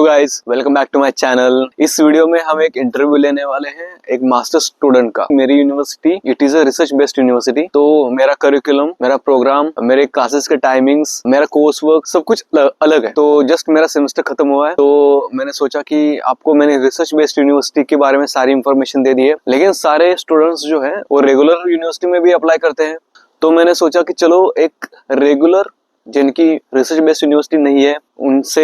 Guys, welcome back to my channel. इस video में हम एक इंटरव्यू लेने वाले हैं एक मास्टर स्टूडेंट का। मेरी university it is a research based university, तो मेरा करिकुलम, मेरा प्रोग्राम, मेरे क्लासेस के टाइमिंग्स, मेरा कोर्स वर्क सब कुछ अलग है। तो जस्ट मेरा सेमेस्टर खत्म हुआ है, तो मैंने सोचा कि आपको मैंने रिसर्च बेस्ड यूनिवर्सिटी के बारे में सारी इन्फॉर्मेशन दे दी है, लेकिन सारे स्टूडेंट्स जो है वो रेगुलर यूनिवर्सिटी में भी अप्लाई करते हैं। तो मैंने सोचा कि चलो एक रेगुलर जिनकी रिसर्च बेस्ड यूनिवर्सिटी नहीं है उनसे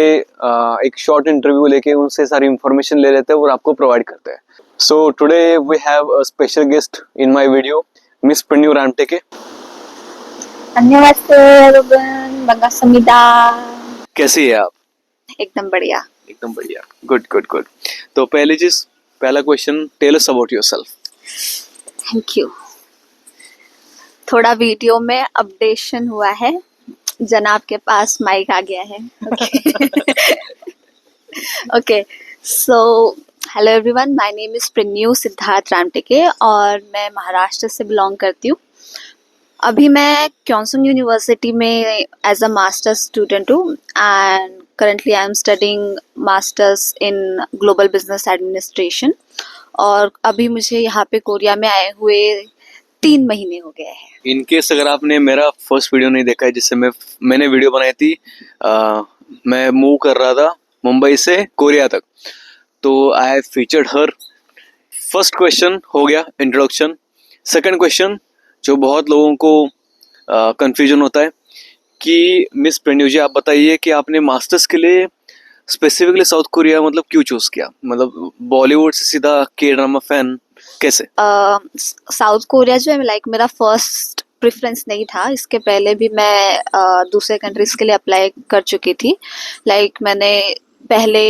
एक शॉर्ट इंटरव्यू लेके उनसे सारी इंफॉर्मेशन ले लेते हैं और आपको प्रोवाइड करते हैं। So today we have a special guest in my video, miss Pranive Ramteke. 안녕하세요, 반갑습니다. कैसी है आप? एकदम बढ़िया. एकदम बढ़िया, गुड गुड गुड। तो पहला question, tell us about yourself. Thank you. थोड़ा वीडियो में अपडेशन हुआ है, जनाब के पास माइक आ गया है. Okay, so hello everyone, my name is Pranive Siddharth Ramteke और मैं महाराष्ट्र से बिलोंग करती हूँ. अभी मैं क्योंसुंग यूनिवर्सिटी में एज अ मास्टर्स स्टूडेंट हूँ and currently I am studying masters in global business administration. और अभी मुझे यहाँ पे कोरिया में आए हुए 3 महीने हो गए हैं. इनकेस अगर आपने मेरा फर्स्ट वीडियो नहीं देखा है जिससे मैंने वीडियो बनाई थी, मैं मूव कर रहा था मुंबई से कोरिया तक, तो I have featured her. First question हो गया इंट्रोडक्शन। सेकंड क्वेश्चन जो बहुत लोगों को कंफ्यूजन होता है कि मिस प्रणीव जी, आप बताइए कि आपने मास्टर्स के लिए स्पेसिफिकली साउथ कोरिया मतलब क्यों चूज किया? मतलब बॉलीवुड से सीधा के ड्रामा फैन कैसे? साउथ कोरिया जो है लाइक मेरा फर्स्ट प्रेफरेंस नहीं था. इसके पहले भी मैं दूसरे कंट्रीज के लिए अप्लाई कर चुकी थी. लाइक मैंने पहले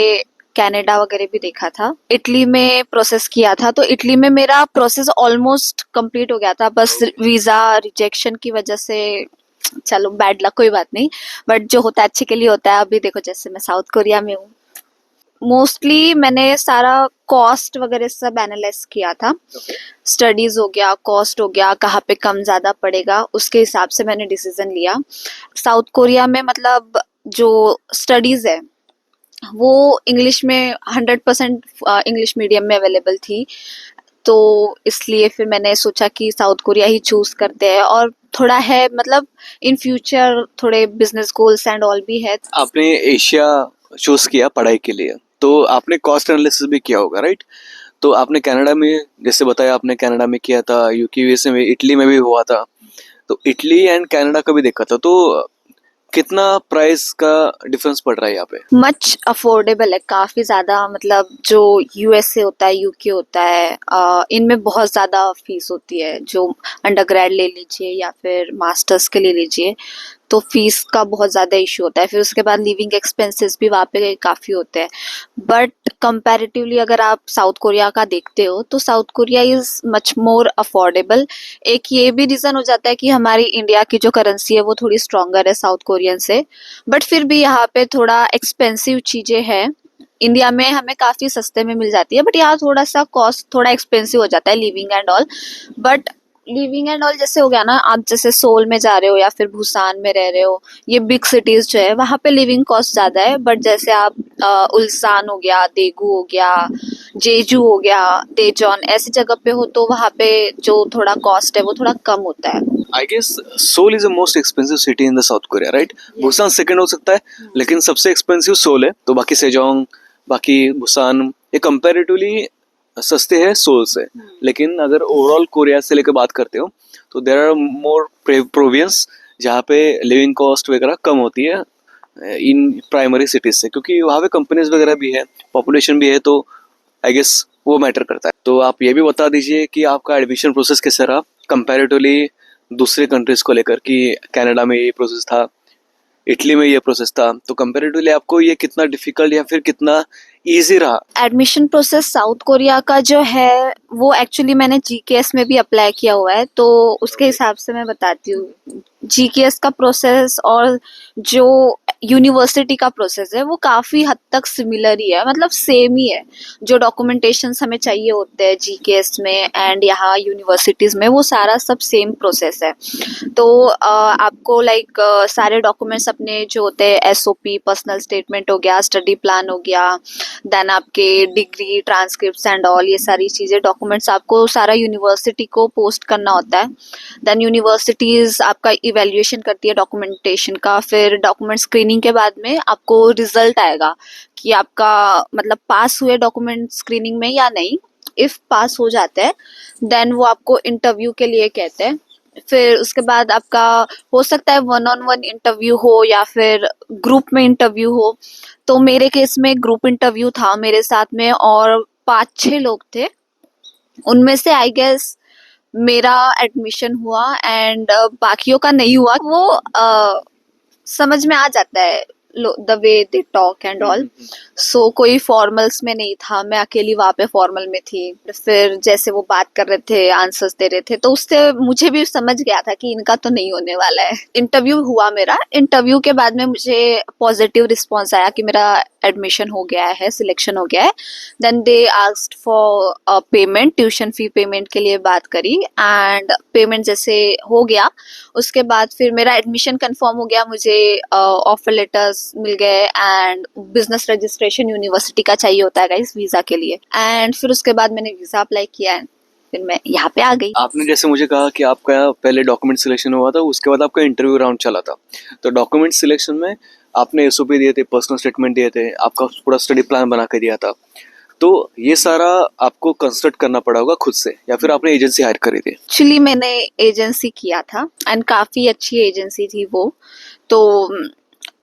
कनाडा वगैरह भी देखा था, इटली में प्रोसेस किया था. तो इटली में मेरा प्रोसेस ऑलमोस्ट कंप्लीट हो गया था, बस वीजा रिजेक्शन की वजह से, चलो बैड लक, कोई बात नहीं, बट जो होता है अच्छे के लिए होता है. अभी देखो जैसे मैं साउथ कोरिया में हूँ. मोस्टली मैंने सारा कॉस्ट वगैरह सब एनालाइज किया था. स्टडीज हो गया, कॉस्ट हो गया, कहाँ पे कम ज़्यादा पड़ेगा, उसके हिसाब से मैंने डिसीजन लिया. साउथ कोरिया में मतलब जो स्टडीज़ है वो इंग्लिश में 100% इंग्लिश मीडियम में अवेलेबल थी. तो इसलिए फिर मैंने सोचा कि साउथ कोरिया ही चूज़ करते हैं. और थोड़ा है मतलब इन फ्यूचर थोड़े बिजनेस गोल्स एंड ऑल भी है. आपने एशिया चूज किया पढ़ाई के लिए, तो आपने कॉस्ट एनालिसिस भी किया होगा, राइट? तो आपने कनाडा में, जैसे बताया आपने कनाडा में किया था, यूके यूएसए में, इटली में भी हुआ था, तो इटली एंड कनाडा का भी देखा था, तो कितना प्राइस का डिफरेंस पड़ रहा है यहाँ पे? मच अफोर्डेबल है, काफ़ी ज़्यादा. मतलब जो यूएसए होता है, यूके होता है, इनमें बहुत ज़्यादा फीस होती है. जो अंडरग्रेड ले लीजिए या फिर मास्टर्स के ले लीजिए, तो फीस का बहुत ज़्यादा इशू होता है. फिर उसके बाद लिविंग एक्सपेंसेस भी वहाँ पे काफ़ी होते हैं. बट कंपैरेटिवली अगर आप साउथ कोरिया का देखते हो तो south Korea is much more affordable. एक ये भी रीज़न हो जाता है कि हमारी इंडिया की जो करेंसी है वो थोड़ी स्ट्रॉन्गर है साउथ कोरियन से. बट फिर भी यहाँ पे थोड़ा एक्सपेंसिव चीज़ें हैं. इंडिया में हमें काफ़ी सस्ते में मिल जाती है, बट यहाँ थोड़ा सा कॉस्ट थोड़ा एक्सपेंसिव हो जाता है, living and all. But living and all जैसे हो गया ना, आप जैसे सोल में जा रहे हो या फिर बुसान में रह रहे हो, ये बिग सिटीज जो है वहाँ पे लिविंग कॉस्ट ज़्यादा है. बट जैसे आप उल्सान हो गया, देगू हो गया, जेजू हो गया, डेजॉन, ऐसी जगह पे हो तो वहाँ पे जो थोड़ा कॉस्ट है वो थोड़ा कम होता है. I guess Seoul is the most expensive city in the South Korea, right? Busan second हो सकता है, लेकिन सबसे एक्सपेंसिव सोल है. तो बाकी सेजोंग, बाकी बुसान, ये कंपैरेटिवली सस्ते हैं सोल से. लेकिन अगर ओवरऑल कोरिया से लेकर बात करते हो तो देयर आर मोर प्रोविंस जहाँ पे लिविंग कॉस्ट वगैरह कम होती है इन प्राइमरी सिटीज से, क्योंकि वहाँ पे कंपनीज वगैरह भी है, पॉपुलेशन भी है, तो आई गेस वो मैटर करता है. तो आप ये भी बता दीजिए कि आपका एडमिशन प्रोसेस कैसा रहा कंपैरेटिवली दूसरे कंट्रीज को लेकर, कि कनाडा में ये प्रोसेस था, इटली में ये प्रोसेस था, तो कंपैरेटिवली आपको ये कितना डिफिकल्ट या फिर कितना इजी रहा? एडमिशन प्रोसेस साउथ कोरिया का जो है वो एक्चुअली मैंने जीकेएस में भी अप्लाई किया हुआ है, तो उसके हिसाब से मैं बताती हूँ. जीकेएस का प्रोसेस और जो यूनिवर्सिटी का प्रोसेस है वो काफी हद तक सिमिलर ही है, मतलब सेम ही है। जो डॉक्यूमेंटेशंस हमें चाहिए होते हैं जीकेएस में एंड यहाँ यूनिवर्सिटीज में, वो सारा सब सेम प्रोसेस है। तो आपको लाइक सारे डॉक्यूमेंट्स अपने जो होते हैं, एसओपी, पर्सनल स्टेटमेंट हो गया, स्टडी प्लान हो गया, देन आपके डिग्री ट्रांसक्रिप्ट्स एंड ऑल, ये सारी चीजें डॉक्यूमेंट्स आपको सारा यूनिवर्सिटी को पोस्ट करना होता है। देन यूनिवर्सिटीज आपका इवेल्युएशन करती है डॉक्यूमेंटेशन का। फिर डॉक्यूमेंट स्क्रीनिंग के बाद में आपको रिजल्ट आएगा कि आपका मतलब पास हुए डॉक्यूमेंट स्क्रीनिंग में या नहीं। इफ पास हो जाते हैं देन वो आपको इंटरव्यू के लिए कहते हैं। फिर उसके बाद आपका हो सकता है 1-on-1 इंटरव्यू हो या फिर ग्रुप में इंटरव्यू हो। तो मेरे केस में ग्रुप इंटरव्यू था मेरे साथ में, और 5-6 लोग थे। उनमें से आई गेस मेरा एडमिशन हुआ एंड बाकियों का नहीं हुआ। वो समझ में आ जाता है the way they talk and all. So कोई फॉर्मल्स में नहीं था, मैं अकेली वहां पे फॉर्मल में थी। फिर जैसे वो बात कर रहे थे, आंसर्स दे रहे थे, तो उससे मुझे भी समझ गया था कि इनका तो नहीं होने वाला है। इंटरव्यू हुआ मेरा। इंटरव्यू के बाद में मुझे पॉजिटिव रिस्पॉन्स आया कि मेरा एडमिशन हो गया है, सिलेक्शन हो गया है। Then they asked for payment, tuition fee payment के लिए बात करी एंड पेमेंट जैसे हो गया उसके बाद फिर मेरा एडमिशन कंफर्म हो गया। मुझे ऑफर लेटर्स मिल गए एंड बिजनेस रजिस्ट्रेशन यूनिवर्सिटी का चाहिए होता है गाइस वीजा के लिए। एंड फिर उसके बाद मैंने वीजा अप्लाई किया है, फिर मैं यहाँ पे आ गई। आपने जैसे मुझे कहा कि आपका पहले डॉक्यूमेंट सिलेक्शन हुआ था, उसके बाद आपका इंटरव्यू राउंड चला था। तो डॉक्यूमेंट सिलेक्शन में आपने एसओपी दिए थे, पर्सनल स्टेटमेंट दिए थे, आपका पूरा स्टडी प्लान बना के दिया था। तो ये सारा आपको कंस्ट्रक्ट करना पड़ा होगा खुद से, या फिर आपने एजेंसी हायर करी थी? एक्चुअली मैंने एजेंसी किया था एंड काफी अच्छी एजेंसी थी वो। तो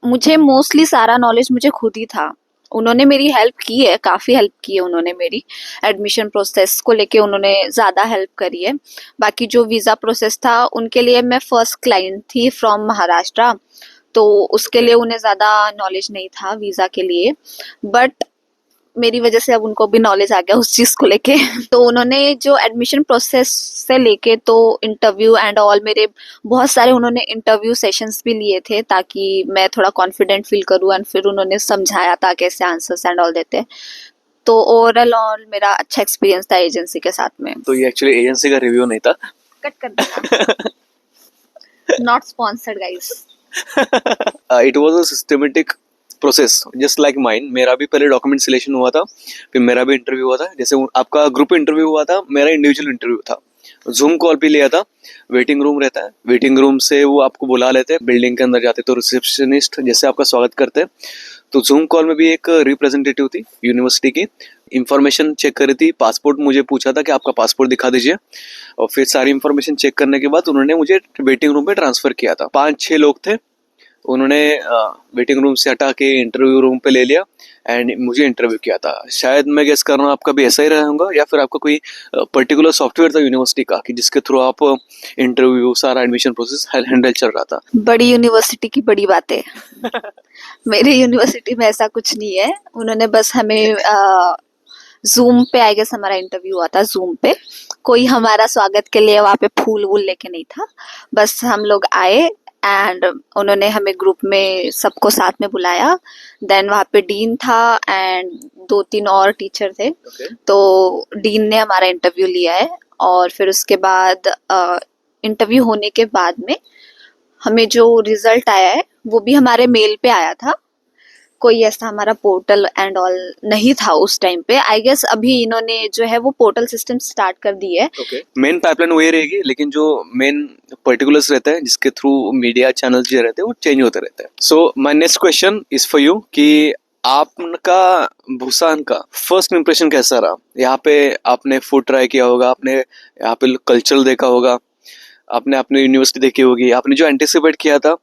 मुझे मोस्टली सारा नॉलेज मुझे खुद ही था। उन्होंने मेरी हेल्प की है, काफी हेल्प की है उन्होंने मेरी। एडमिशन प्रोसेस को लेके उन्होंने ज्यादा हेल्प करी है। बाकी जो वीजा प्रोसेस था उनके लिए मैं फर्स्ट क्लाइंट थी फ्रॉम महाराष्ट्र, तो उसके लिए उन्हें ज्यादा नॉलेज नहीं था वीजा के लिए। बट मेरी वजह से अब उनको भी नॉलेज आ गया उस चीज को लेके। तो उन्होंने जो एडमिशन प्रोसेस से लेके तो इंटरव्यू एंड ऑल, मेरे बहुत सारे उन्होंने इंटरव्यू सेशंस भी लिए थे ताकि मैं थोड़ा कॉन्फिडेंट फील करूँ। एंड फिर उन्होंने समझाया था कैसे आंसर्स एंड ऑल देते हैं। तो ओवरऑल ऑल मेरा अच्छा एक्सपीरियंस था एजेंसी के साथ में। तो ये एक्चुअली एजेंसी का रिव्यू नहीं था। कट कर देना। Not sponsored guys. It was a systematic process just like mine. मेरा भी पहले डॉक्यूमेंट सिलेक्शन हुआ था, फिर मेरा भी इंटरव्यू हुआ था। जैसे आपका ग्रुप इंटरव्यू हुआ था, मेरा इंडिविजुअल इंटरव्यू था। जूम कॉल पे लिया था। वेटिंग रूम रहता है, वेटिंग रूम से वो आपको बुला लेते हैं। बिल्डिंग के अंदर जाते तो रिसेप्शनिस्ट जैसे आपका स्वागत करते हैं। तो जूम कॉल में भी एक रिप्रेजेंटेटिव थी यूनिवर्सिटी की, इंफॉर्मेशन चेक करी थी। पासपोर्ट मुझे पूछा था कि आपका पासपोर्ट दिखा दीजिए, और फिर सारी इंफॉर्मेशन चेक करने के बाद उन्होंने मुझे वेटिंग रूम पे ट्रांसफर किया था। 5-6 लोग थे, उन्होंने वेटिंग रूम से हटा के इंटरव्यू रूम पे ले लिया एंड मुझे इंटरव्यू किया था। शायद मैं गेस कर रहा हूँ आपका भी ऐसा ही रहा होगा, या फिर आपका कोई पर्टिकुलर सॉफ्टवेयर था यूनिवर्सिटी का कि जिसके थ्रू आप इंटरव्यू सारा एडमिशन प्रोसेस हैंडल चल रहा था। बड़ी यूनिवर्सिटी की बड़ी बातें। मेरे यूनिवर्सिटी में ऐसा कुछ नहीं है। उन्होंने बस हमें जूम पे, आई गेस हमारा इंटरव्यू हुआ था जूम पे। कोई हमारा स्वागत के लिए वहाँ पे फूल वूल लेके नहीं था। बस हम लोग आए एंड उन्होंने हमें ग्रुप में सबको साथ में बुलाया। देन वहाँ पे डीन था एंड 2-3 और टीचर थे। तो डीन ने हमारा इंटरव्यू लिया है और फिर उसके बाद इंटरव्यू होने के बाद में हमें जो रिजल्ट आया है वो भी हमारे मेल पे आया था। कोई ऐसा हमारा पोर्टल एंड ऑल नहीं था उस टाइम पे। आई गेस अभी इन्होंने जो है वो पोर्टल सिस्टम स्टार्ट कर दी है। मेन पाइपलाइन वही रहेगी, लेकिन जो मेन पर्टिकुलर्स रहते हैं जिसके थ्रू मीडिया चैनल्स जो रहते हैं वो चेंज होते रहते हैं। So my next question is for you कि आपका भूसान का फर्स्ट इंप्रेशन कैसा रहा? यहाँ पे आपने फूड ट्राई किया होगा, आपने यहाँ पे कल्चरल देखा होगा, आपने अपनी यूनिवर्सिटी देखी होगी, आपने जो एंटिसिपेट किया था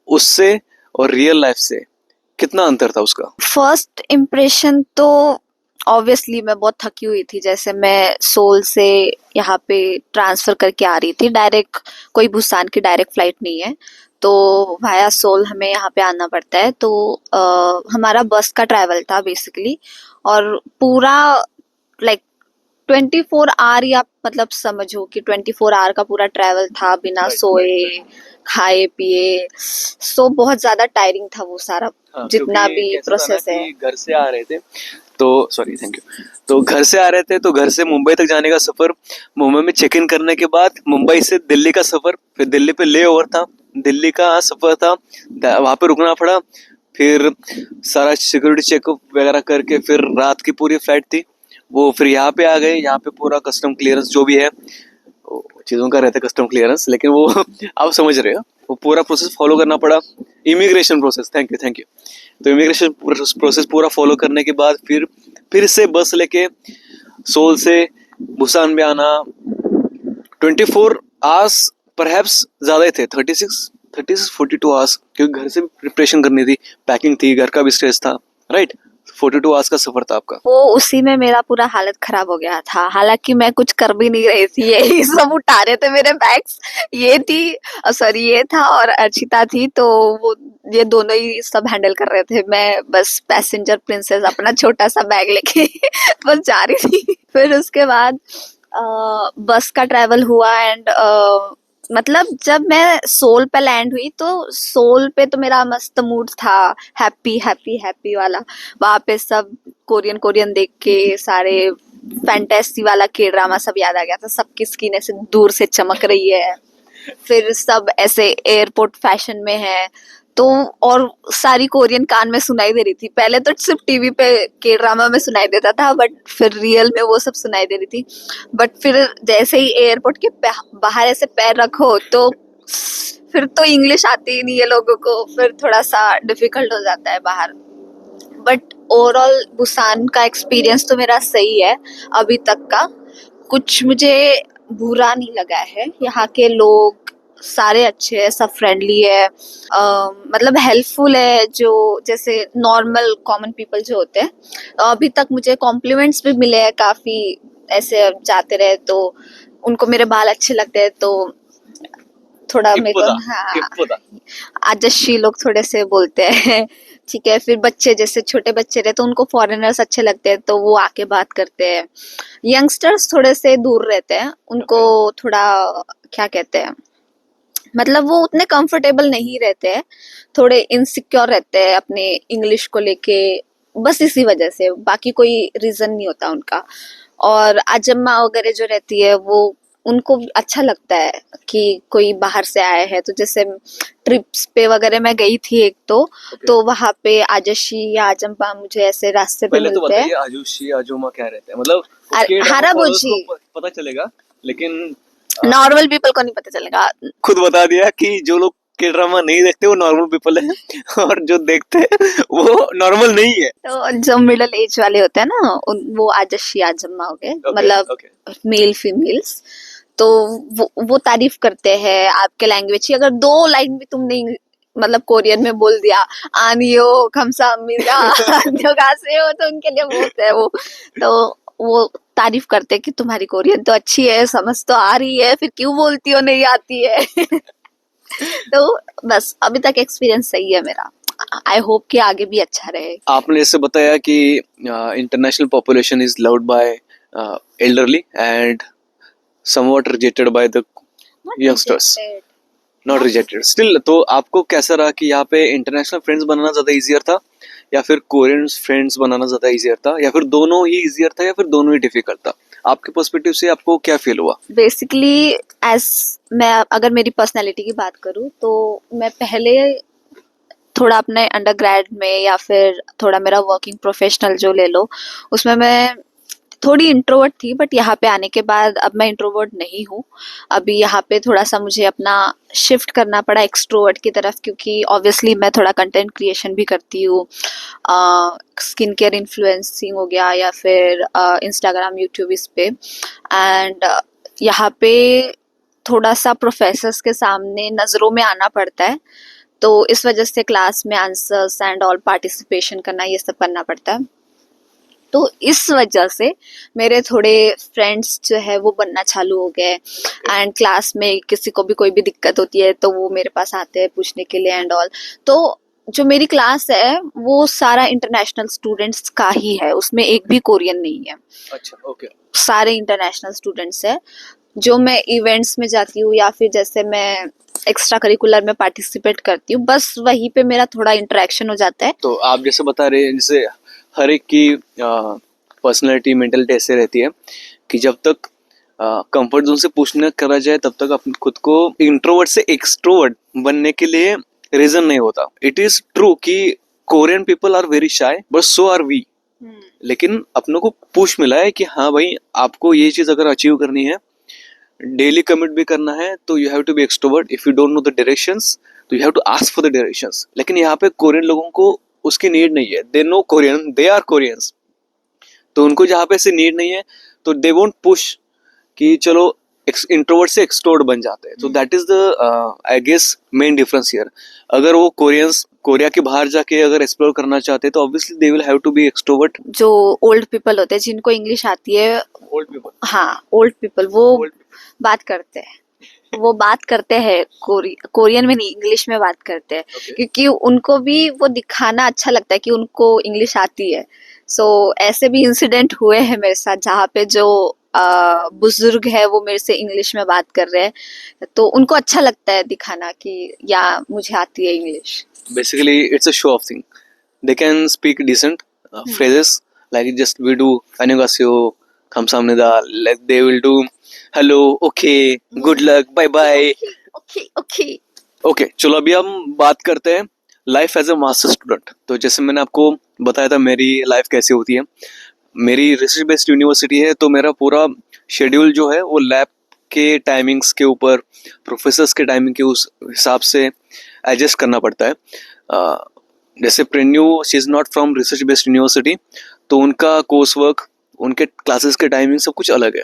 उससे और रियल लाइफ से कितना अंतर था उसका? फर्स्ट इम्प्रेशन तो ऑब्वियसली मैं बहुत थकी हुई थी। जैसे मैं सोल से यहाँ पे ट्रांसफर करके आ रही थी डायरेक्ट, कोई बुसान की डायरेक्ट फ्लाइट नहीं है, तो वाया सोल हमें यहाँ पे आना पड़ता है। तो हमारा बस का ट्रैवल था बेसिकली, और पूरा लाइक 24 आवर, या मतलब समझो कि 24 आवर का पूरा ट्रैवल था बिना Right, सोए खाए पिए। सो बहुत ज्यादा टायरिंग था वो सारा हाँ, जितना क्योंकि भी कैसा था ना प्रोसेस है। कि घर से आ रहे थे, तो सॉरी, थैंक यू। तो घर से आ रहे थे, तो घर से मुंबई तक जाने का सफर, मुंबई में चेक इन करने के बाद मुंबई से दिल्ली का सफर, फिर दिल्ली पे ले ओवर था, दिल्ली का सफर था, वहां पे रुकना पड़ा, फिर सारा सिक्योरिटी चेकअप वगैरह करके फिर रात की पूरी फ्लाइट थी, वो फिर यहाँ पे आ गए, यहाँ पे पूरा कस्टम क्लियरेंस जो भी है, वो चीज़ों का रहता है कस्टम क्लियरेंस, लेकिन वो आप समझ रहे हो, वो पूरा प्रोसेस फॉलो करना पड़ा, इमिग्रेशन प्रोसेस, थैंक यू। तो इमिग्रेशन प्रोसेस पूरा फॉलो करने के बाद फिर से बस लेके सोल से बुसान में आना, 24 आवर्स परहैप्स ज़्यादा ही थे, 36 42 आवर्स, क्योंकि घर से भी प्रिपरेशन करनी थी, पैकिंग थी, घर का भी स्ट्रेस था, राइट। 42 आवर्स का सफर था आपका। वो उसी में मेरा पूरा हालत खराब हो गया था, हालांकि मैं कुछ कर भी नहीं रही थी, यही सब उठा रहे थे मेरे बैग्स। ये थी, सॉरी, ये था और अर्चिता थी, तो वो ये दोनों ही सब हैंडल कर रहे थे, मैं बस पैसेंजर प्रिंसेस अपना छोटा सा बैग लेके बस जा रही थी। फिर उसके बाद बस का ट्रैवल हुआ, एंड मतलब जब मैं सोल पे लैंड हुई तो सोल पे तो मेरा मस्त मूड था, हैप्पी हैप्पी हैप्पी वाला। वहां पे सब कोरियन कोरियन देख के सारे फैंटेसी वाला के ड्रामा सब याद आ गया था, सबकी स्किन ऐसे दूर से चमक रही है, फिर सब ऐसे एयरपोर्ट फैशन में है, तो और सारी कोरियन कान में सुनाई दे रही थी। पहले तो सिर्फ टीवी पे के ड्रामा में सुनाई देता था, बट फिर रियल में वो सब सुनाई दे रही थी। बट फिर जैसे ही एयरपोर्ट के बाहर ऐसे पैर रखो तो फिर तो इंग्लिश आती ही नहीं है लोगों को, फिर थोड़ा सा डिफिकल्ट हो जाता है बाहर। बट ओवरऑल बुसान का एक्सपीरियंस तो मेरा सही है अभी तक का, कुछ मुझे बुरा नहीं लगा है। यहाँ के लोग सारे अच्छे हैं, सब फ्रेंडली है, मतलब हेल्पफुल है, जो जैसे नॉर्मल कॉमन पीपल जो होते हैं। अभी तक मुझे कॉम्प्लीमेंट्स भी मिले हैं काफी, ऐसे जाते रहे तो उनको मेरे बाल अच्छे लगते हैं, तो थोड़ा मेरे को, हाँ, हिप्पोदा। आजस्वी लोग थोड़े से बोलते हैं। ठीक है, फिर बच्चे जैसे छोटे बच्चे रहे तो उनको फॉरेनर्स अच्छे लगते हैं, तो वो आके बात करते हैं। यंगस्टर्स थोड़े से दूर रहते हैं, उनको थोड़ा क्या कहते हैं, मतलब वो उतने कंफर्टेबल नहीं रहते हैं, थोड़े इनसिक्योर रहते हैं अपने इंग्लिश को लेके, बस इसी वजह से, बाकी कोई रीजन नहीं होता उनका। और आजम्मा वगैरह जो रहती है वो उनको अच्छा लगता है कि कोई बाहर से आया है, तो जैसे ट्रिप्स पे वगैरह मैं गई थी एक तो वहां पे आजशी या आजम्मा मुझे ऐसे रास्ते पे पहले तो मिलते हैं। बताइए आजुशी आजुमा क्या रहता है, मतलब हाराबुजी पता चलेगा, लेकिन नॉर्मल पीपल को नहीं पता चलेगा। खुद बता दिया कि जो लोग के ड्रामा नहीं देखते वो नॉर्मल पीपल है और जो देखते हैं वो नॉर्मल नहीं है। तो जो मिडिल एज वाले होते हैं ना, वो आजशी आजम्मा हो गए, मतलब ओके। मेल फीमेल्स, तो वो तारीफ करते हैं आपके लैंग्वेज की। अगर 2 लाइन भी तुमने मतलब कोरियन में बोल दिया, आनियो खमसामिदा से हो, तो उनके लिए बहुत है वो, तो वो तारीफ करते हैं कि तुम्हारी कोरियन तो अच्छी है, समझ तो आ रही है, फिर क्यों बोलती हो नहीं आती है। तो बस अभी तक एक्सपीरियंस सही है मेरा, आई होप कि आगे भी अच्छा रहे। आपने जैसे बताया कि international population is loved by elderly and somewhat rejected by the youngsters, not rejected still, तो आपको कैसा रहा कि यहाँ पे इंटरनेशनल फ्रेंड्स बनाना ज्यादा इजियर था, या फिर कोरियन फ्रेंड्स बनाना ज्यादा इजियर था, या फिर दोनों ही इजियर था, या फिर दोनों ही डिफिकल्ट था? आपके पर्सपेक्टिव से आपको क्या फील हुआ? बेसिकली एज मैं अगर मेरी पर्सनालिटी की बात करूँ तो मैं पहले थोड़ा अपने अंडरग्रेड में या फिर थोड़ा मेरा वर्किंग प्रोफेशनल जो ले लो, उसमें मैं थोड़ी इंट्रोवर्ट थी, बट यहाँ पे आने के बाद अब मैं इंट्रोवर्ट नहीं हूँ। अभी यहाँ पे थोड़ा सा मुझे अपना शिफ्ट करना पड़ा एक्सट्रोवर्ट की तरफ, क्योंकि ऑब्वियसली मैं थोड़ा कंटेंट क्रिएशन भी करती हूँ, स्किन केयर इन्फ्लुएंसिंग हो गया या फिर इंस्टाग्राम यूट्यूब इस पे, एंड यहाँ पे थोड़ा सा प्रोफेसर्स के सामने नज़रों में आना पड़ता है, तो इस वजह से क्लास में आंसर्स एंड ऑल पार्टिसिपेशन करना, ये सब करना पड़ता है। तो इस वजह से मेरे थोड़े फ्रेंड्स जो है वो बनना चालू हो गए, एंड क्लास में किसी को भी कोई भी दिक्कत होती है तो वो मेरे पास आते हैं पूछने के लिए एंड ऑल। तो जो मेरी क्लास है वो सारा इंटरनेशनल स्टूडेंट्स का ही है, उसमें एक भी कोरियन नहीं है, अच्छा, ओके। सारे इंटरनेशनल स्टूडेंट्स है। जो मैं इवेंट्स में जाती हूँ या फिर जैसे मैं एक्स्ट्रा करिकुलर में पार्टिसिपेट करती हूँ, बस वहीं पे मेरा थोड़ा इंटरेक्शन हो जाता है। तो आप जैसे बता रहे हैं, जैसे हर एक की पर्सनैलिटी मेंटलिटी ऐसे रहती है कि जब तक कंफर्ट जोन से पुश न करा जाए तब तक अपने खुद को इंट्रोवर्ट से एक्सट्रोवर्ट बनने के लिए रीजन नहीं होता। इट इज ट्रू कि Korean people are very shy but so are we. लेकिन अपनों को पुश मिला है कि हाँ भाई, आपको ये चीज अगर अचीव करनी है, डेली कमिट भी करना है, तो you have to be extrovert. If you don't know the directions तो you have to ask for the directions. लेकिन यहाँ पे कोरियन लोगों को उसकी नीड नहीं है। They know Korean, they are Koreans. तो उनको जहाँ पे ऐसे नीड नहीं है तो दे वोंट पुश कि चलो इंट्रोवर्ट से एक्सट्रोवर्ट बन जाते हैं। तो that is the I guess main difference here. अगर वो कोरियंस कोरिया के बाहर जाके अगर एक्सप्लोर करना चाहते हैं तो obviously they will have to be extrovert. जो ओल्ड पीपल होते हैं जिनको इंग्लिश आती है, ओल्ड पीपल, हाँ ओल्ड पीपल, वो बात करते हैं, वो बात करते हैं कोरियन में नहीं, इंग्लिश में बात करते हैं। Okay. क्योंकि उनको भी वो दिखाना अच्छा लगता है कि उनको इंग्लिश आती है। सो ऐसे भी इंसिडेंट हुए हैं मेरे साथ जहाँ पे जो बुजुर्ग है वो मेरे से इंग्लिश में बात कर रहे हैं, तो उनको अच्छा लगता है दिखाना कि या मुझे आती है English. Basically it's a show off thing. They can speak decent phrases like just we do annyeonghaseyo, kamsahamnida, like they will do hello, okay, good luck, bye bye. Okay okay. Okay, चलो अभी हम बात करते हैं life as a master student. तो जैसे मैंने आपको बताया था मेरी लाइफ कैसे होती है। मेरी रिसर्च बेस्ड यूनिवर्सिटी है, तो मेरा पूरा शेड्यूल जो है वो लैब के टाइमिंग्स के ऊपर, प्रोफेसर्स के टाइमिंग के उस हिसाब से एडजस्ट करना पड़ता है। जैसे Pranive she is not from research based university, तो उनका कोर्स वर्क, उनके क्लासेस के टाइमिंग सब कुछ अलग है।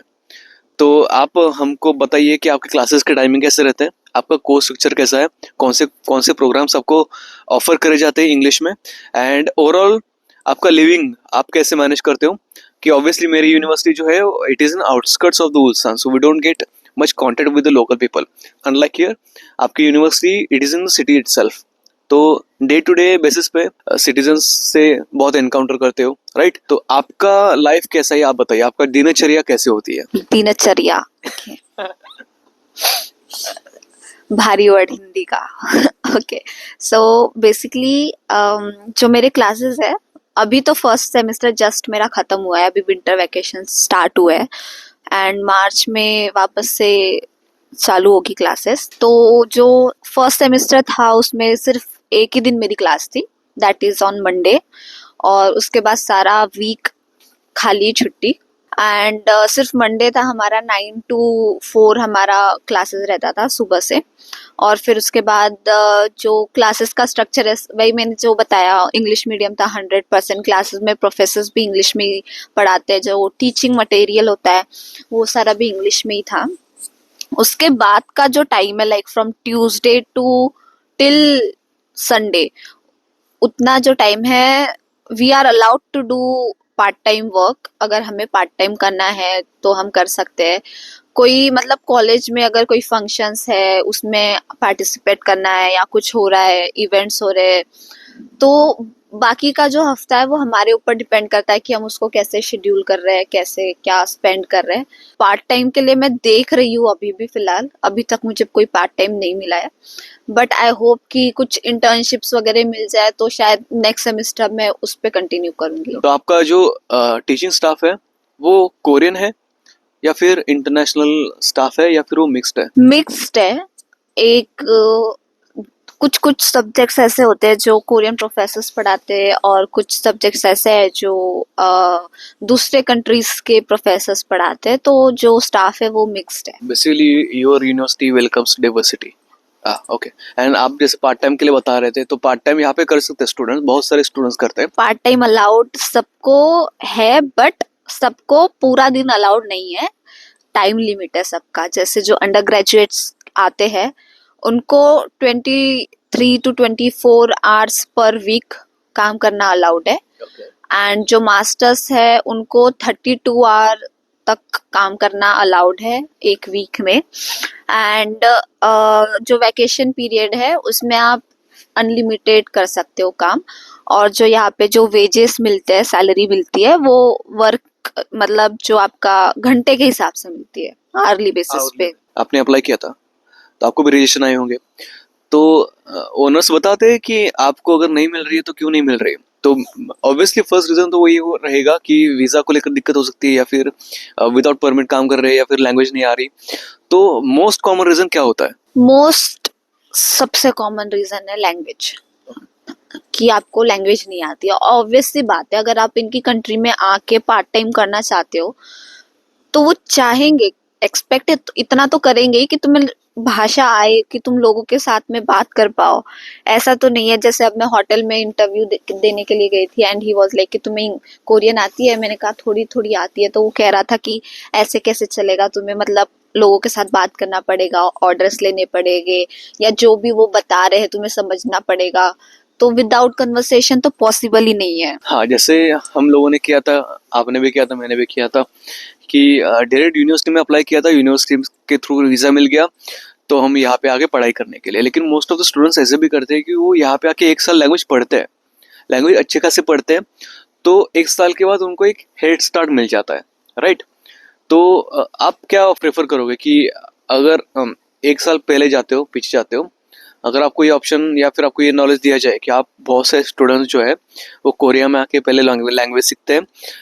तो आप हमको बताइए कि आपके क्लासेस के टाइमिंग कैसे रहते हैं, आपका कोर्स स्ट्रक्चर कैसा है, कौन से प्रोग्राम्स आपको ऑफर करे जाते हैं इंग्लिश में, एंड ओवरऑल आपका लिविंग आप कैसे मैनेज करते हो। कि ऑब्वियसली मेरी यूनिवर्सिटी जो है it is in outskirts of the Ulsan, so we don't get much contact with the local people. Unlike here आपकी university it is in the city itself, तो डे टू डे बेसिस पे citizens से बहुत encounter करते हो, right? तो आपका life कैसा है आप बताइए, आपका दिनचर्या कैसे होती है? दिनचर्या, भारी वर्ड हिंदी का। ओके, सो बेसिकली जो मेरे क्लासेस है, अभी तो फर्स्ट सेमेस्टर जस्ट मेरा खत्म हुआ है, अभी विंटर वैकेशन स्टार्ट हुआ है एंड मार्च में वापस से चालू होगी क्लासेस। तो जो फर्स्ट सेमेस्टर था उसमें सिर्फ एक ही दिन मेरी क्लास थी, दैट इज ऑन मंडे, और उसके बाद सारा वीक खाली छुट्टी। एंड सिर्फ मंडे था हमारा 9 to 4 हमारा क्लासेस रहता था सुबह से। और फिर उसके बाद जो क्लासेस का स्ट्रक्चर है वही मैंने जो बताया, इंग्लिश मीडियम था 100%। क्लासेस में प्रोफेसर्स भी इंग्लिश में ही पढ़ाते हैं, जो टीचिंग मटेरियल होता है वो सारा भी इंग्लिश में ही था। उसके बाद का जो टाइम है like from Tuesday to till Sunday, उतना जो टाइम है we are allowed to do part time work. अगर हमें पार्ट टाइम करना है तो हम कर सकते हैं। कोई मतलब कॉलेज में अगर कोई फंक्शंस है उसमें पार्टिसिपेट करना है या कुछ हो रहा है, इवेंट्स हो रहे हैं, तो बाकी का जो हफ्ता है वो हमारे ऊपर डिपेंड करता है कि हम उसको कैसे शेड्यूल कर रहे हैं, कैसे क्या स्पेंड कर रहे हैं। पार्ट टाइम के लिए मैं देख रही हूँ अभी भी, फिलहाल अभी तक मुझे कोई पार्ट टाइम नहीं मिला है, बट आई होप कि कुछ इंटर्नशिप्स वगैरह मिल जाए तो शायद नेक्स्ट सेमेस्टर में उस पर कंटिन्यू करूंगी। तो आपका जो टीचिंग स्टाफ है वो कोरियन है या फिर इंटरनेशनल स्टाफ है या फिर वो मिक्स्ड है? मिक्स्ड है। एक कुछ कुछ सब्जेक्ट्स ऐसे होते हैं जो कोरियन प्रोफेसर्स पढ़ाते हैं और कुछ सब्जेक्ट्स ऐसे हैं जो दूसरे कंट्रीज के प्रोफेसर्स पढ़ाते हैं, तो जो स्टाफ है वो मिक्स्ड है। Basically your university welcomes diversity. Okay. And आप जैसे पार्ट टाइम के लिए बता रहे थे, तो पार्ट टाइम यहाँ पे कर सकते हैं स्टूडेंट्स, बहुत सारे स्टूडेंट्स करते हैं। पार्ट टाइम अलाउड सबको है, बट सबको पूरा दिन अलाउड नहीं है, टाइम लिमिट है सबका। जैसे जो अंडर ग्रेजुएट्स आते हैं उनको 23 to 24 आवर्स पर वीक काम करना अलाउड है, एंड जो मास्टर्स है उनको 32 आवर तक काम करना अलाउड है एक वीक में। एंड जो वैकेशन पीरियड है उसमें आप अनलिमिटेड कर सकते हो काम। और जो यहाँ पे जो वेजेस मिलते हैं, सैलरी मिलती है, वो वर्क मतलब जो आपका घंटे के हिसाब से मिलती है, आर्ली बेसिस पे। आपने अप्लाई किया था तो आपको भी रिजेक्शन आए होंगे, तो ओनर्स बताते हैं कि आपको अगर नहीं मिल रही है तो क्यों नहीं मिल रही है। तो ऑब्वियसली फर्स्ट रीजन तो वही वो रहेगा कि वीजा को लेकर दिक्कत हो सकती है, या फिर विदाउट परमिट काम कर रहे हैं, या फिर लैंग्वेज नहीं आ रही। तो मोस्ट कॉमन रीजन क्या होता है? मोस्ट सबसे कॉमन रीजन है लैंग्वेज, कि आपको लैंग्वेज नहीं आती है। ऑब्वियस सी बात है, अगर आप इनकी कंट्री में आके पार्ट टाइम करना चाहते हो तो वो चाहेंगे, एक्सपेक्ट इतना तो करेंगे ही कि तुम्हें भाषा आए, कि तुम लोगों के साथ में बात कर पाओ। ऐसा तो नहीं है, जैसे अब मैं होटल में इंटरव्यू देने के लिए गई थी एंड ही वाज लाइक कि तुम्हें कोरियन आती है? मैंने कहा थोड़ी थोड़ी आती है। तो वो कह रहा था कि ऐसे कैसे चलेगा, तुम्हें मतलब लोगों के साथ बात करना पड़ेगा, ऑर्डर्स लेने पड़ेंगे, या जो भी वो बता रहे हैं तुम्हें समझना पड़ेगा। तो विदाउट कन्वर्सेशन तो पॉसिबल ही नहीं है। हाँ, जैसे हम लोगों ने किया था, आपने भी किया था, मैंने भी किया था, कि डायरेक्ट यूनिवर्सिटी में अप्लाई किया था, यूनिवर्सिटी के थ्रू वीज़ा मिल गया तो हम यहाँ पे आगे पढ़ाई करने के लिए। लेकिन मोस्ट ऑफ द स्टूडेंट्स ऐसे भी करते हैं कि वो यहाँ पे आके एक साल लैंग्वेज पढ़ते हैं, लैंग्वेज अच्छे खासे पढ़ते हैं, तो एक साल के बाद उनको एक हेड स्टार्ट मिल जाता है, राइट। तो आप क्या प्रेफर करोगे कि अगर एक साल पहले जाते हो, पीछे जाते हो, अगर आपको ये ऑप्शन या फिर आपको ये नॉलेज दिया जाए कि आप, बहुत से स्टूडेंट्स जो है वो कोरिया में आके पहले लैंग्वेज सीखते हैं,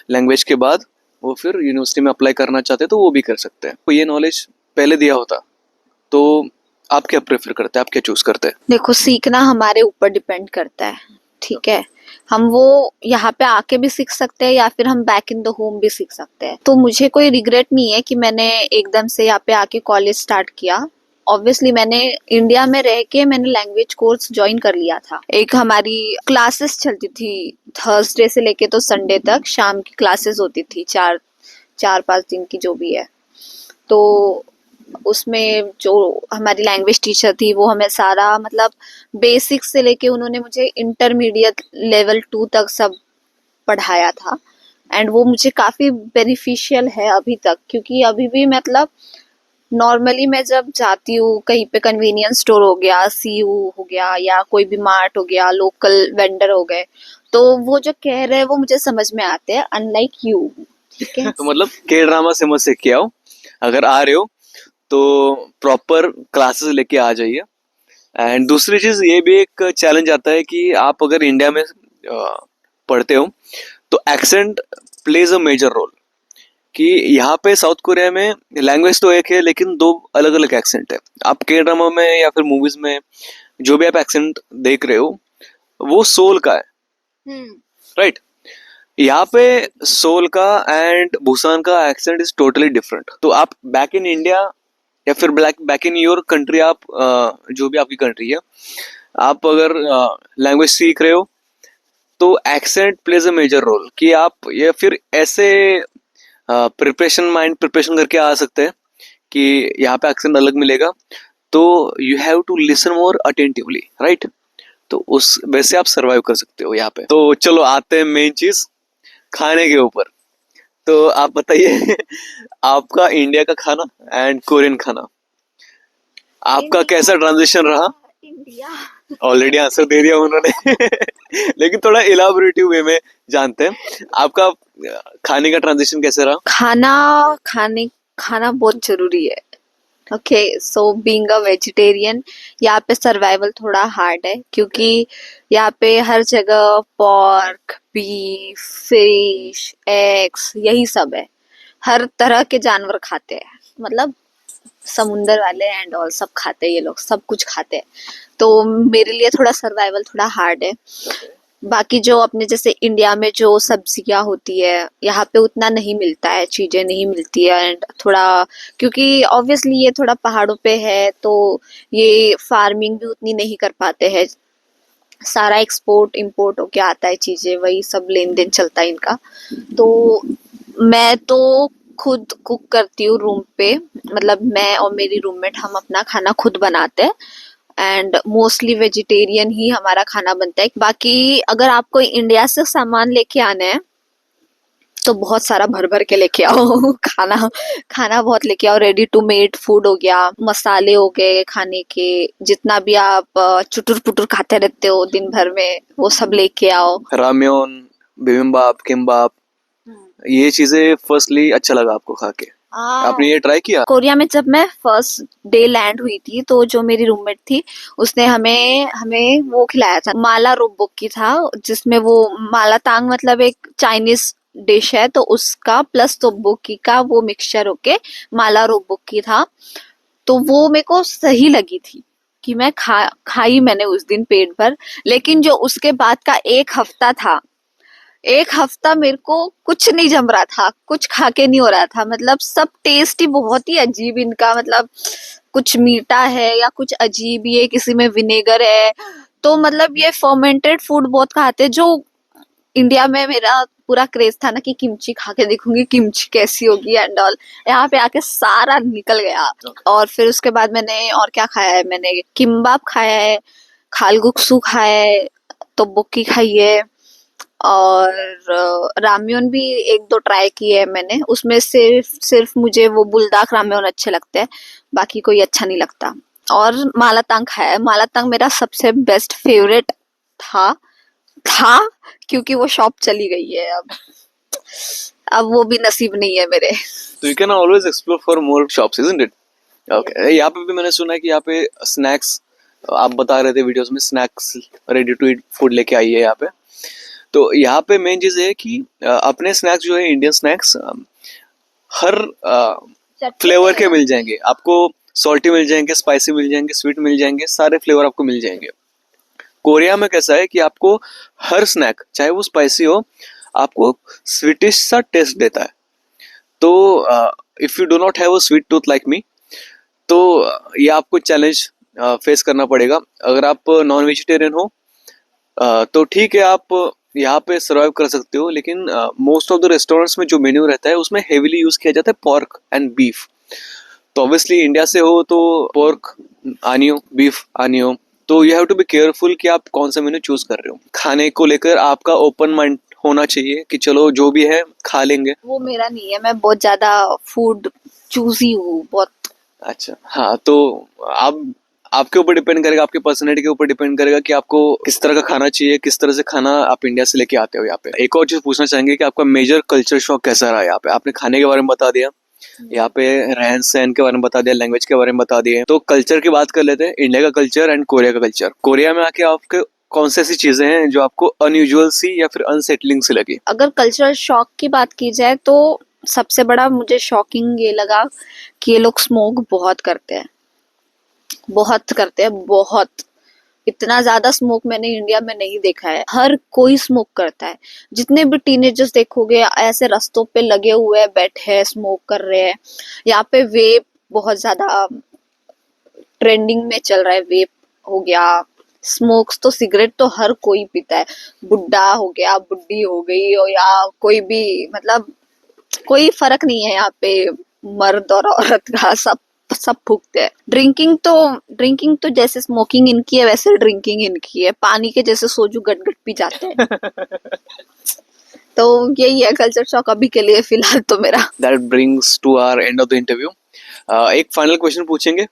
लैंग्वेज के बाद वो फिर यूनिवर्सिटी में अप्लाई करना चाहते हैं तो वो भी कर सकते हैं, तो ये नॉलेज पहले दिया होता तो आप क्या प्रेफर करते हैं, आप क्या चूज करते हैं? देखो, सीखना हमारे ऊपर डिपेंड करता है, ठीक है। हम वो यहाँ पे आके भी सीख सकते हैं या फिर हम बैक इन द होम भी सीख सकते हैं। तो मुझे कोई रिग्रेट नहीं है कि मैंने एकदम से यहाँ पे आके कॉलेज स्टार्ट किया। ऑब्वियसली मैंने इंडिया में रह के मैंने लैंग्वेज कोर्स ज्वाइन कर लिया था। एक हमारी क्लासेस चलती थी, थर्सडे से लेके तो संडे तक शाम की क्लासेस होती थी, 4-5 दिन की जो भी है। तो उसमें जो हमारी लैंग्वेज टीचर थी वो हमें सारा मतलब बेसिक से लेके उन्होंने मुझे इंटरमीडिएट लेवल 2 तक सब पढ़ाया था। एंड वो मुझे काफ़ी बेनिफिशियल है अभी तक, क्योंकि अभी भी मतलब नॉर्मली मैं जब जाती हूँ कहीं पे, कन्वीनियंस स्टोर हो गया, सीयू हो गया, या कोई भी मार्ट हो गया, लोकल वेंडर हो गए, तो वो जो कह रहे हैं वो मुझे समझ में आते हैं, अनलाइक यू, ठीक है। तो मतलब के ड्रामा से मत सीख के आओ, अगर आ रहे हो तो प्रॉपर क्लासेस लेके आ जाइए। एंड दूसरी चीज ये भी एक चैलेंज आता है कि आप अगर इंडिया में पढ़ते हो तो accent plays a major role, कि यहाँ पे साउथ कोरिया में लैंग्वेज तो एक है लेकिन दो अलग अलग एक्सेंट है। आप के ड्रामा में या फिर मूवीज में जो भी आप एक्सेंट देख रहे हो वो सोल का है, राइट। यहाँ पे सोल का एंड बुसान का एक्सेंट इज टोटली डिफरेंट। तो आप बैक इन इंडिया या फिर बैक इन योर कंट्री, आप जो भी आपकी कंट्री है, आप अगर लैंग्वेज सीख रहे हो तो accent plays a major role, कि आप या फिर ऐसे प्रिपरेशन करके आ सकते हैं कि यहाँ पे एक्सेंट अलग मिलेगा, तो you have to listen more attentively, right. तो उस वैसे आप सरवाइव कर सकते हो यहाँ पे। तो चलो आते हैं मेन चीज, खाने के ऊपर। तो आप बताइए आपका इंडिया का खाना एंड कोरियन खाना, आपका कैसा ट्रांजिशन रहा? इंडिया। ऑलरेडी आंसर दे दिया उन्होंने लेकिन थोड़ा इलाबोरेटिव वे में जानते हैं आपका खाने का ट्रांजिशन कैसे रहा? खाना बहुत जरूरी है। Okay, so being a vegetarian, यहाँ पे सर्वाइवल थोड़ा हार्ड है, क्योंकि यहाँ पे हर जगह पॉर्क, बीफ, फिश, एग्स, यही सब है। हर तरह के जानवर खाते हैं, मतलब समुंदर वाले एंड ऑल सब खाते हैं, ये लोग सब कुछ खाते हैं। तो मेरे लिए थोड़ा सर्वाइवल थोड़ा हार्ड है। बाकी जो अपने जैसे इंडिया में जो सब्जियां होती है, यहाँ पे उतना नहीं मिलता है, चीजें नहीं मिलती है। एंड थोड़ा, क्योंकि ऑब्वियसली ये थोड़ा पहाड़ों पे है, तो ये फार्मिंग भी उतनी नहीं कर पाते हैं। सारा एक्सपोर्ट इंपोर्ट होके आता है चीजें, वही सब लेन देन चलता है इनका। तो मैं तो खुद कुक करती हूँ रूम पे, मतलब मैं और मेरी रूममेट हम अपना खाना खुद बनाते हैं। एंड मोस्टली वेजिटेरियन ही हमारा खाना बनता है। बाकी अगर आपको इंडिया से सामान लेके आना है तो बहुत सारा भर भर के लेके आओ खाना खाना बहुत लेके आओ, रेडी टू मेड फूड हो गया, मसाले हो गए खाने के, जितना भी आप चुटुर पुटुर खाते रहते हो दिन भर में वो सब लेके आओ। राम्योन, बिबिम्बाप, किम्बाप, ये चीजें फर्स्टली अच्छा लगा आपको खा के? आपने ये ट्राई किया? कोरिया में जब मैं फर्स्ट डे लैंड हुई थी तो जो मेरी रूममेट थी उसने हमें हमें वो खिलाया था, माला रोबोकी था, जिसमें वो माला तांग मतलब एक चाइनीज डिश है, तो उसका प्लस तोब्बोकी का वो मिक्सचर होके माला रोबोकी था। तो वो मेरे को सही लगी थी कि मैं खाई मैंने उस दिन पेट भर। लेकिन जो उसके बाद का एक हफ्ता था, एक हफ्ता मेरे को कुछ नहीं जम रहा था, कुछ खा के नहीं हो रहा था, मतलब सब टेस्ट ही बहुत ही अजीब इनका, मतलब कुछ मीठा है या कुछ अजीब ही है, किसी में विनेगर है। तो मतलब ये फर्मेंटेड फूड बहुत खाते हैं, जो इंडिया में मेरा पूरा क्रेज था ना कि किमची खा के देखूंगी किमची कैसी होगी एंड ऑल, यहाँ पे आके सारा निकल गया। और फिर उसके बाद मैंने और क्या खाया है, मैंने किम्बाप खाया है, खालगुक्सु खाया है, तोब्बोकी खाई है, और राम्योन भी एक दो ट्राई किए है मैंने। उसमें सिर्फ मुझे वो बुलदाक राम्योन अच्छे लगते हैं, बाकी कोई अच्छा नहीं लगता। और मालातांग खाया है, मालातांग मेरा सबसे बेस्ट फेवरेट था था क्योंकि वो शॉप चली गई है अब वो भी नसीब नहीं है मेरे। तो you can always explore for more shops, isn't it? Okay, यहाँ पे भी मैंने सुना है कि यहाँ पे स्नैक्स, आप बता रहे थे वीडियोस में, snacks ready to eat food लेके आई है यहाँ पे। तो यहाँ पे मेन चीज है कि अपने स्नैक्स जो है, इंडियन स्नैक्स हर फ्लेवर के मिल जाएंगे आपको। सॉल्टी मिल जाएंगे, स्पाइसी मिल जाएंगे, स्वीट मिल जाएंगे, सारे फ्लेवर आपको मिल जाएंगे। कोरिया में कैसा है कि आपको हर स्नैक, चाहे वो स्पाइसी हो, आपको स्वीटिश सा टेस्ट देता है। तो if you do not have a sweet tooth like me, तो ये आपको चैलेंज फेस करना पड़ेगा। अगर आप नॉन वेजिटेरियन हो तो ठीक है, आप यहाँ पे सर्वाइव कर सकते हो, लेकिन मोस्ट ऑफ द रेस्टोरेंट्स में जो मेन्यू रहता है उसमें हेविली यूज किया जाता है पोर्क एंड बीफ। तो ऑब्वियसली इंडिया से हो तो पोर्क आनियो, बीफ आनियो, तो you have to be careful कि आप कौन सा मेन्यू चूज कर रहे हो। खाने को लेकर आपका ओपन माइंड होना चाहिए कि चलो जो भी है खा लेंगे। वो मेरा नहीं है, मैं बहुत ज्यादा फूड चूजी हूँ बहुत। अच्छा, हाँ, तो आप, आपके ऊपर डिपेंड करेगा, आपके पर्सनैलिटी के ऊपर डिपेंड करेगा कि आपको किस तरह का खाना चाहिए, किस तरह से खाना आप इंडिया से लेके आते हो यहाँ पे। एक और चीज पूछना चाहेंगे कि आपका मेजर कल्चर शॉक कैसा रहा यहाँ पे? आपने खाने के बारे में बता दिया, यहाँ पे रहन सहन के बारे में बता दिया, लैंग्वेज के बारे में बता दिए, तो कल्चर की बात कर लेते हैं, इंडिया का कल्चर एंड कोरिया का कल्चर। कोरिया में आके आपके कौन सी ऐसी चीजें हैं जो आपको अनयूजुअल सी या फिर अनसेटलिंग सी लगी? अगर कल्चरल शॉक की बात की जाए तो सबसे बड़ा मुझे शॉकिंग ये लगा कि ये लोग स्मोक बहुत करते हैं, बहुत करते हैं, बहुत। इतना ज्यादा स्मोक मैंने इंडिया में नहीं देखा है। हर कोई स्मोक करता है, जितने भी टीनेजर्स देखोगे ऐसे रास्तों पे लगे हुए हैं, बैठे हैं, स्मोक कर रहे हैं। यहाँ पे वेप बहुत ज्यादा ट्रेंडिंग में चल रहा है, वेप हो गया, स्मोक्स तो सिगरेट तो हर कोई पीता है, बुढ़ा हो गया, बुढ़ी हो गई हो या कोई भी, मतलब कोई फर्क नहीं है यहाँ पे, मर्द और औरत का सब सब फूकते हैं। ड्रिंकिंग तो जैसे स्मोकिंग इनकी है वैसे ड्रिंकिंग इनकी है, पानी के जैसे सोजू गट गट पी जाते हैं। तो यही है कल्चर शॉक अभी के लिए फिलहाल तो मेरा। That brings to our end of the interview. एक फाइनल क्वेश्चन पूछेंगे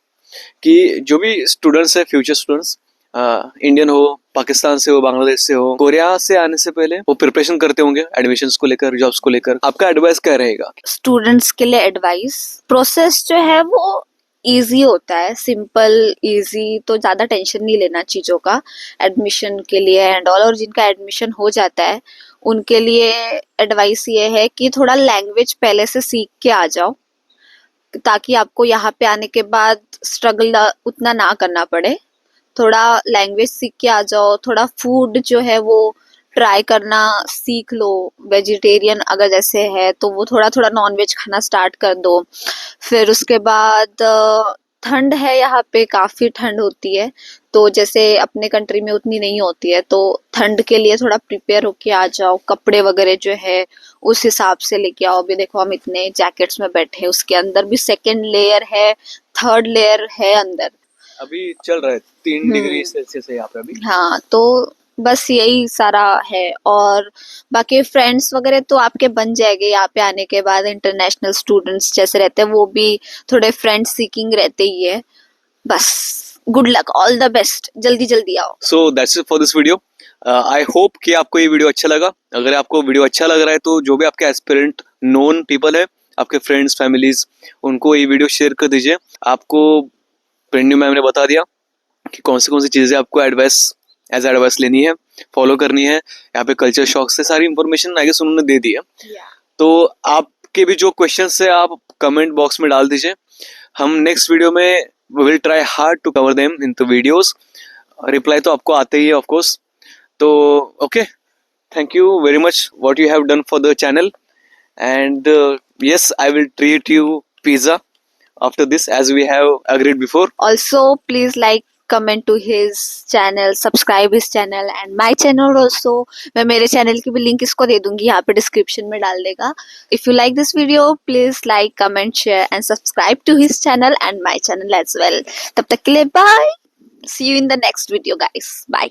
कि जो भी स्टूडेंट्स है, फ्यूचर स्टूडेंट्स, इंडियन हो, पाकिस्तान से हो, बांग्लादेश से हो, कोरिया से आने से पहले वो प्रिपरेशन करते होंगे एडमिशन्स को लेकर, जॉब्स को लेकर, आपका एडवाइस क्या रहेगा? स्टूडेंट्स के लिए एडवाइस, प्रोसेस जो है वो इजी होता है, सिंपल इजी, तो ज्यादा टेंशन नहीं लेना चीजों का एडमिशन के लिए एंड ऑल। और जिनका एडमिशन हो जाता है उनके लिए एडवाइस ये है कि थोड़ा लैंग्वेज पहले से सीख के आ जाओ, ताकि आपको यहाँ पे आने के बाद स्ट्रगल उतना ना करना पड़े। थोड़ा लैंग्वेज सीख के आ जाओ, थोड़ा फूड जो है वो ट्राई करना सीख लो। वेजिटेरियन अगर जैसे है तो वो थोड़ा थोड़ा नॉनवेज खाना स्टार्ट कर दो। फिर उसके बाद ठंड है यहाँ पे, काफी ठंड होती है, तो जैसे अपने कंट्री में उतनी नहीं होती है, तो ठंड के लिए थोड़ा प्रिपेयर होके आ जाओ। कपड़े वगैरह जो है उस हिसाब से लेके आओ। अभी देखो हम इतने जैकेट्स में बैठे हैं, उसके अंदर भी सेकेंड लेयर है, थर्ड लेयर है अंदर। अभी चल रहा है 3 डिग्री सेल्सियस है यहाँ पे अभी। हाँ, तो बस यही सारा है। और बाकी फ्रेंड्स वगैरह तो आपके बन जाएंगे यहाँ पे आने के बाद। इंटरनेशनल स्टूडेंट्स जैसे रहते हैं वो भी थोड़े फ्रेंड सीकिंग रहते ही है। बस good luck, all the best, जल्दी जल्दी आओ। So that's it for this video. I hope कि आपको ये वीडियो अच्छा लगा। अगर आपको वीडियो अच्छा लग रहा है तो जो भी आपके एस्पिरेंट नोन पीपल है, आपके फ्रेंड्स फैमिलीज, उनको ये वीडियो शेयर कर दीजिए। आपको प्रेन्यू मैम ने बता दिया कि कौन सी चीज़ें आपको एज एडवाइस लेनी है, फॉलो करनी है। यहाँ पे कल्चर शॉक से सारी इन्फॉर्मेशन आई गेस उन्होंने दे दी है। तो आपके भी जो क्वेश्चंस है आप कमेंट बॉक्स में डाल दीजिए। हम नेक्स्ट वीडियो में will try hard to cover them in the videos. Reply तो आपको आते ही है ऑफ कोर्स। तो okay, thank you very much what you have done for the channel, and yes, I will treat you pizza after this as we have agreed before. Also, please like, comment to his channel, subscribe his channel and my channel also. मैं मेरे channel की भी link इसको दे दूंगी यहाँ पे description में डाल देगा। If you like this video, please like, comment, share and subscribe to his channel and my channel as well. तब तक के लिए bye. See you in the next video guys. Bye.